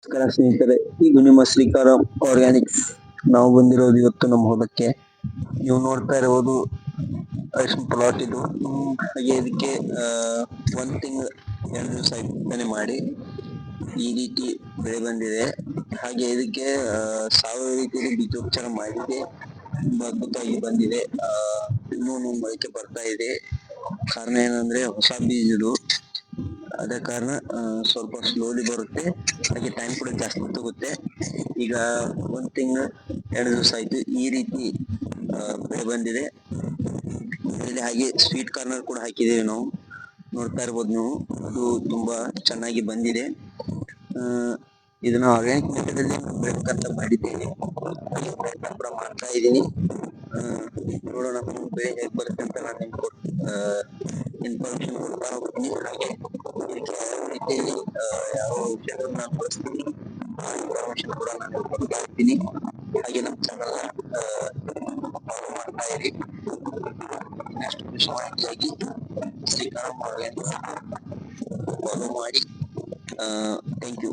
ನಮಸ್ಕಾರ ಸ್ನೇಹಿತರೆ, ಇದು ನಿಮ್ಮ ಶ್ರೀಕಾರಾಮ್ ಆರ್ಗ್ಯಾನಿಕ್ಸ್. ನಾವು ಬಂದಿರೋದು ಇವತ್ತು ನಮ್ಮ ಹೊಲಕ್ಕೆ. ನೀವು ನೋಡ್ತಾ ಇರೋದು ರೇಷ್ಮೆ ಪ್ಲಾಟ್ ಇದು. ಹಾಗೆ ಇದಕ್ಕೆ ಒಂದ್ ತಿಂಗಳು 2 ದಿವಸ ಬಿತ್ತನೆ ಮಾಡಿ ಈ ರೀತಿ ಬೆಳೆ ಬಂದಿದೆ. ಹಾಗೆ ಇದಕ್ಕೆ ಸಾವಯವ ರೀತಿಯಲ್ಲಿ ಬೀಜೋಪಚಾರ ಮಾಡಿದೆ, ತುಂಬಾ ಅದ್ಭುತವಾಗಿ ಬಂದಿದೆ. ಇನ್ನೂ ಮೊಳಕೆ ಬರ್ತಾ ಇದೆ. ಕಾರಣ ಏನಂದ್ರೆ ಹೊಸ ಬೀಜ ಇದು. ಅದ ಕಾರಣ ಸ್ವಲ್ಪ ಸ್ಲೋಲಿ ಬರುತ್ತೆ, ಹಾಗೆ ಟೈಮ್ ಕೂಡ ಜಾಸ್ತಿ ತಗುತ್ತೆ. ಈಗ 1 ತಿಂಗಳು 2 ದಿವಸ ಆಯ್ತು ಈ ರೀತಿ ಬೆಳೆ ಬಂದಿದೆ. ಇದರಲ್ಲಿ ಹಾಗೆ ಸ್ವೀಟ್ ಕಾರ್ನರ್ ಕೂಡ ಹಾಕಿದ್ದೇವೆ ನಾವು, ನೋಡ್ತಾ ಇರ್ಬೋದು ನೀವು. ಅದು ತುಂಬಾ ಚೆನ್ನಾಗಿ ಬಂದಿದೆ. ಇದನ್ನ ಆರ್ಗ್ಯಾನಿಕ್ ಮೆಥಡ್ ಅಲ್ಲಿ ಬೆಳೆಬೇಕಂತ ಮಾಡಿದ್ದೇನೆ, ಪ್ರಯತ್ನ ಕೂಡ ಮಾಡ್ತಾ ಇದ್ದೀನಿ. ನೋಡೋಣ ಬೆಳೆ ಹೇಗೆ ಬರುತ್ತೆ ಅಂತ ನಾನು ಇನ್ಫಾರ್ಮೇಶನ್ ಕೊಡ್ತಾ ಹೋಗ್ತೀನಿ. ಹಾಗೆ ಇದಕ್ಕೆ ಯಾವ ರೀತಿಯಲ್ಲಿ ಯಾವ ಔಷಧವನ್ನು ನಾನು ಬಳಸ್ತೀನಿ ಆ ಇನ್ಫಾರ್ಮೇಶನ್ ಕೂಡ ನಾನು ಕೊಡ್ತಾ ಇರ್ತೀನಿ. ಹಾಗೆ ನಮ್ಮ ಚಾನಲ್ ಫಾಲೋ ಮಾಡ್ತಾ ಇರಿ. ಇನ್ನಷ್ಟು ಕೃಷಿ ಮಾಹಿತಿಯಾಗಿ ಶ್ರೀಕಾರಾಮ್ ಆರ್ಗ್ಯಾನಿಕ್ಸ್ ಫಾಲೋ ಮಾಡಿ. Thank you.